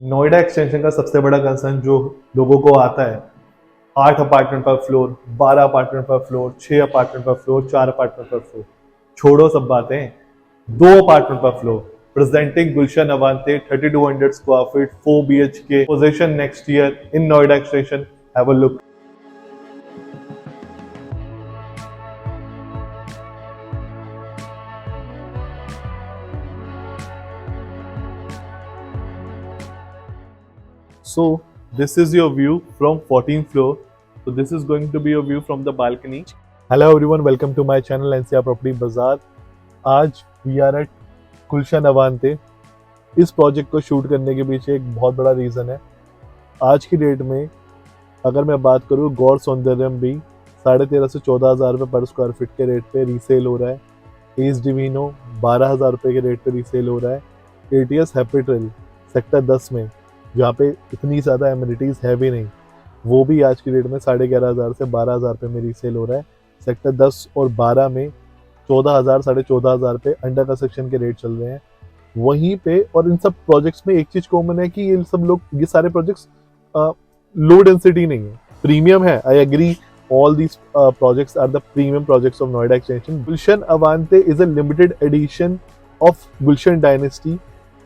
Noida extension का सबसे बड़ा कंसर्न जो लोगों को आता है, 8 apartment per floor, 12 apartment per floor, 6 apartment per floor, 4 apartment per floor, छोड़ो सब बातें, 2 apartment per floor, presenting Gulshan Avante 3200 square feet 4 BHK position next year in Noida extension. Have a look. So this is your view from 14th floor. So this is going to be your view from the balcony. Hello everyone, welcome to my channel NCR Property Bazaar. आज we are eight गुलशन अवांते. इस project को shoot करने के पीछे एक बहुत बड़ा reason है. आज की डेट में अगर मैं बात करूँ, गौर सौंदर्यम भी 13,500 से 14,000 रुपये पर स्क्वायर फीट के रेट पे रीसेल हो रहा है. एस डिवीनो 12,000 रुपये के रेट पे रीसेल हो रहा है. एटीएस हैप्पी ट्रेल सेक्टर 10 में, जहाँ पे इतनी ज़्यादा एमिनिटीज़ है भी नहीं, वो भी आज की डेट में 11,500 से 12,000 रुपये में रीसेल हो रहा है. सेक्टर 10 और 12 में 14,000 14,500 रुपये अंडर कंस्ट्रक्शन के रेट चल रहे हैं. वहीं पे और इन सब प्रोजेक्ट्स में एक चीज़ कॉमन है कि ये सारे प्रोजेक्ट्स लो डेंसिटी नहीं है, प्रीमियम है. I agree, all these projects are the premium projects of Noida Extension. Gulshan Avante is a limited edition of Gulshan Dynasty.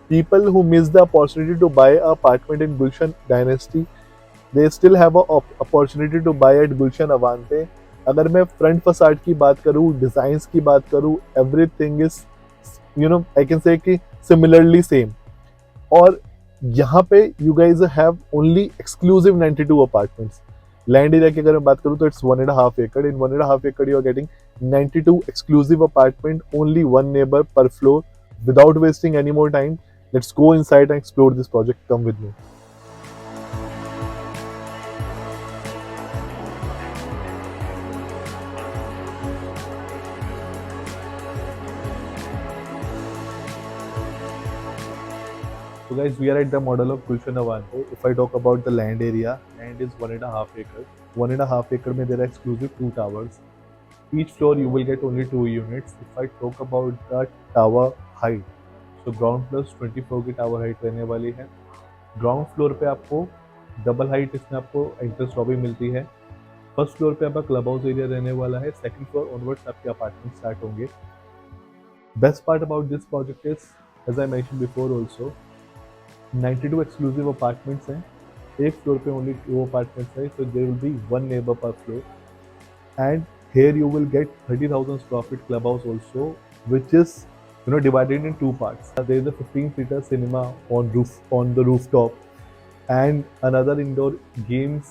People who miss the opportunity to buy an apartment in Gulshan Dynasty, they still have a opportunity to buy at Gulshan Avante. अगर मैं front facade की बात करूँ, designs की बात करूँ, everything is I can say कि similarly same. और यहाँ पे you guys have only exclusive 92 apartments. Land area की अगर मैं बात करूँ तो इट्स 1.5 एकड़. इन 1.5 एकड़ you are getting 92 exclusive apartment, only one neighbour पर floor. Without wasting any more time, let's go inside and explore this project. Come with me. So guys, we are at the model of Gulshan Avante. If I talk about the land area, land is 1.5 acre. 1.5 acre में there are exclusive 2 towers. Each floor you will get only 2 units. If I talk about the tower height, so ground plus 24 की tower height रहने वाली है. Ground floor पे आपको double height इसमें आपको entrance lobby मिलती है. फर्स्ट फ्लोर पे आपका क्लब हाउस एरिया रहने वाला है. सेकंड फ्लोर ऑनवर्ड्स आपके अपार्टमेंट स्टार्ट होंगे. Best part about this project is, as I mention before also, 92 exclusive apartments हैं. एक फ्लोर पे ओनली 2 अपार्टमेंट्स है, so there will be one neighbour पर floor. And here you will get 30,000 square feet clubhouse also, which is divided in 2 parts. There is a 15-seater cinema on the rooftop, and another indoor games,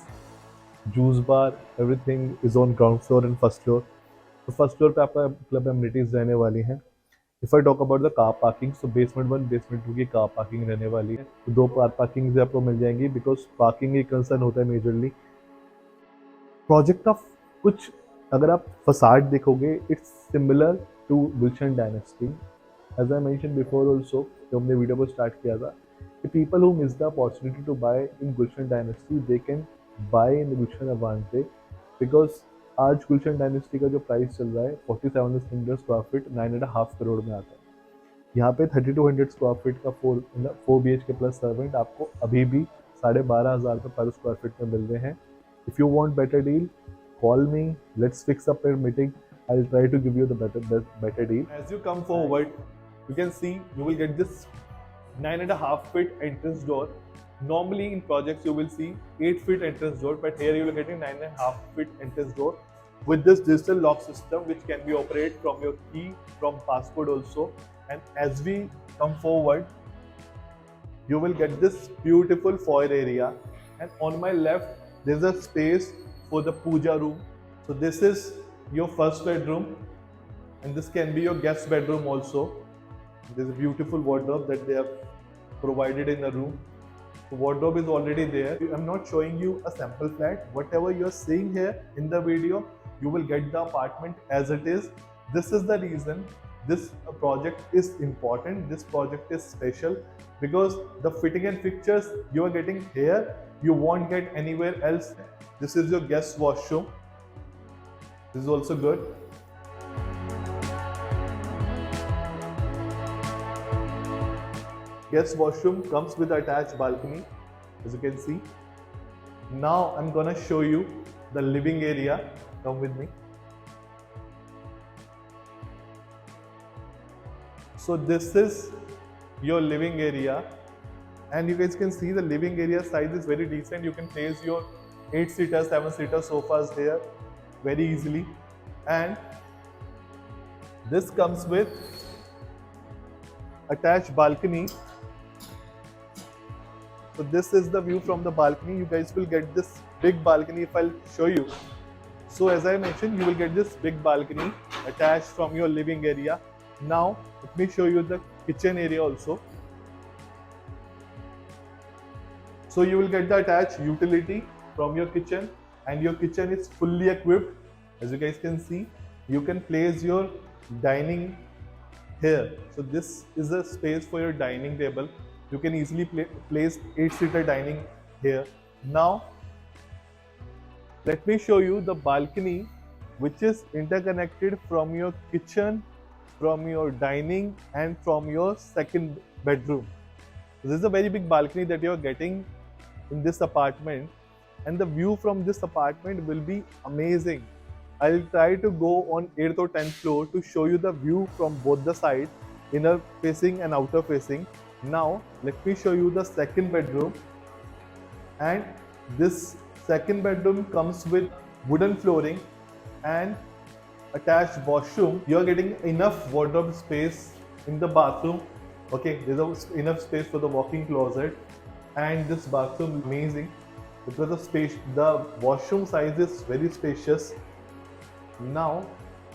juice bar, everything is on ground floor and first floor. तो first floor पे आपका club amenities रहने वाली हैं. If I talk about the car parking, so basement 1 basement 2 की car parking रहने वाली है. तो 2 कार पार्किंग आपको मिल जाएंगी, बिकॉज पार्किंग एक कंसर्न होता है मेजरली प्रोजेक्ट ऑफ. कुछ अगर आप फसाड देखोगे, it's similar to Gulshan Dynasty. As I mention before also, जब हमने वीडियो को स्टार्ट किया था, कि people who miss the opportunity to buy in Gulshan Dynasty, they can buy in Gulshan Avante. Because आज गुलशन डायनेस्टी का जो प्राइस चल रहा है 4700 स्क्वायर फीट 9.5 करोड़ में आता है. यहाँ पे 3200 स्क्वायर फीट का 4 BHK प्लस सर्वेंट आपको अभी भी 12,500 रुपये पर स्क्वायर फीट में मिल रहे हैं. If you want better deal, call me, let's fix up a meeting. I'll try to give you the better deal. As you come forward, you can see you will get this 9.5 feet entrance door. Normally in projects you will see 8 feet entrance door, but here you will get a 9.5 feet entrance door with this digital lock system, which can be operated from your key, from passcode also. And as we come forward, you will get this beautiful foyer area, and on my left there's a space for the puja room. So this is your first bedroom, and this can be your guest bedroom also. There's a beautiful wardrobe that they have provided in the room. The wardrobe is already there. I'm not showing you a sample flat. Whatever you're seeing here in the video, you will get the apartment as it is. This is the reason this project is important. This project is special because the fitting and fixtures you are getting here, you won't get anywhere else. This is your guest washroom. This is also good. guest washroom comes with attached balcony, as you can see. Now I'm gonna show you the living area. Come with me. So this is your living area, and you guys can see the living area size is very decent. You can place your 8-seater, 7-seater sofas here very easily, and this comes with attached balcony. So this is the view from the balcony. You guys will get this big balcony if I'll show you. So as I mentioned, you will get this big balcony attached from your living area. Now let me show you the kitchen area also. So you will get the attached utility from your kitchen, and your kitchen is fully equipped. As you guys can see, you can place your dining here. So this is a space for your dining table. You can easily place 8-seater dining here. Now let me show you the balcony, which is interconnected from your kitchen, from your dining, and from your second bedroom. So this is a very big balcony that you are getting in this apartment, and the view from this apartment will be amazing. I'll try to go on 8th or 10th floor to show you the view from both the sides, inner facing and outer facing. Now let me show you the second bedroom, and this second bedroom comes with wooden flooring and attached washroom. You are getting enough wardrobe space in the bathroom. Okay, there's enough space for the walk-in closet, and this bathroom is amazing because the washroom size is very spacious. Now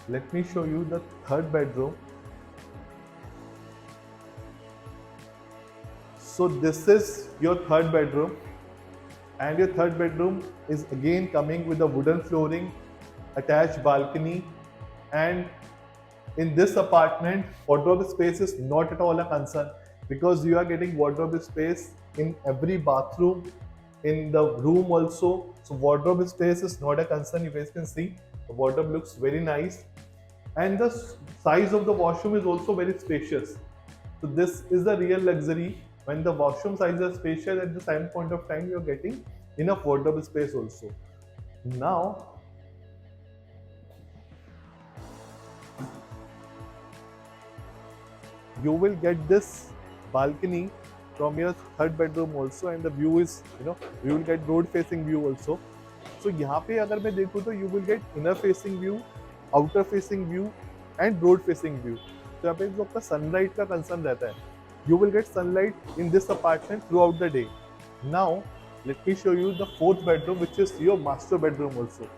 let me show you the third bedroom. So this is your third bedroom, and your third bedroom is again coming with a wooden flooring, attached balcony, and in this apartment wardrobe space is not at all a concern because you are getting wardrobe space in every bathroom, in the room also. So wardrobe space is not a concern. You guys can see the wardrobe looks very nice, and the size of the washroom is also very spacious. So this is the real luxury. When the washroom size is spacious, at the same point of time you are getting enough wardrobe space also. Now you will get this balcony from your third bedroom also, and the view is, you will get road facing view also. So यहाँ पे अगर मैं देखूँ तो you will get inner facing view, outer facing view and road facing view. तो यहाँ पे जो आपका sunlight का concern रहता है, you will get sunlight in this apartment throughout the day. Now let me show you the fourth bedroom, which is your master bedroom also.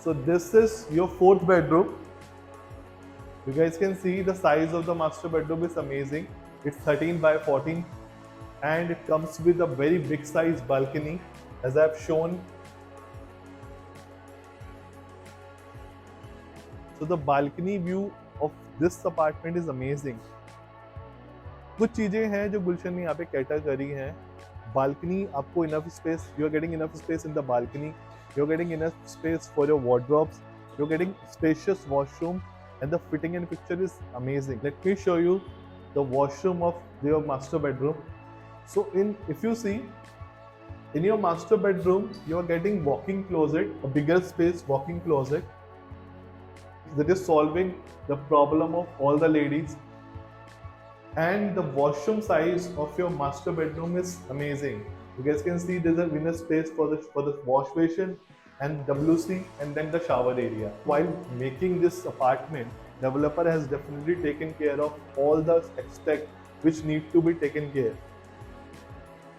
So this is your fourth bedroom. You guys can see the size of the master bedroom is amazing. It's 13 by 14, and it comes with a very big size balcony, as I've shown. So the balcony view of this apartment is amazing. कुछ चीजें हैं जो गुलशन ने यहाँ पे cater करी हैं. Balcony, आपको enough space, you are getting enough space in the balcony. You're getting enough space for your wardrobes. You're getting spacious washroom, and the fitting and fixture is amazing. Let me show you the washroom of your master bedroom. So if you see, in your master bedroom, you are getting walk-in closet, a bigger space walk-in closet that is solving the problem of all the ladies. And the washroom size of your master bedroom is amazing. You guys can see there's a inner space for the wash basin and WC, and then the shower area. While making this apartment, developer has definitely taken care of all the aspects which need to be taken care.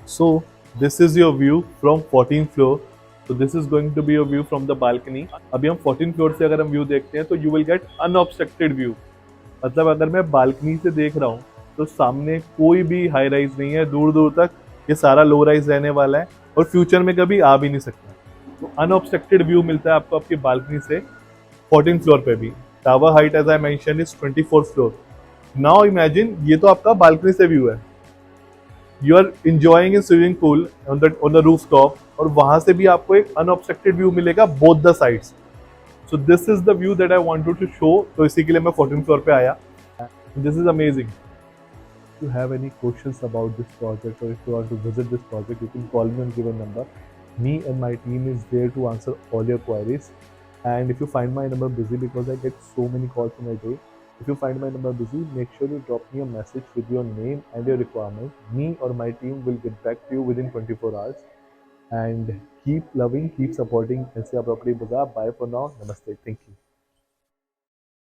So this is your view from 14th floor. So this is going to be your view from the balcony. अभी हम 14th floor से अगर हम view देखते हैं तो you will get unobstructed view. मतलब अगर मैं balcony से देख रहा हूँ तो सामने कोई भी हाई राइज नहीं है, दूर दूर तक ये सारा लो राइज रहने वाला है और फ्यूचर में कभी आ भी नहीं सकता. तो अनऑब्स्ट्रक्टेड व्यू मिलता है आपको आपकी बालकनी से 14th फ्लोर पे भी. Tower height as I mention is 24th floor. Now imagine, ये तो आपका बालकनी से व्यू है. You are enjoying in swimming pool on the roof top, और वहां से भी आपको एक अनऑब्स्ट्रक्टेड व्यू मिलेगा both the sides. So this is the view that I wanted to show. तो इसी के लिए मैं 14th floor पे आया. This is amazing. If you have any questions about this project or if you want to visit this project, you can call me on given number. Me and my team is there to answer all your queries. And if you find my number busy, because I get so many calls in a day, if you find my number busy, make sure you drop me a message with your name and your requirement. Me or my team will get back to you within 24 hours. And keep loving, keep supporting NCR Property Bazaar. Bye for now. Namaste. Thank you.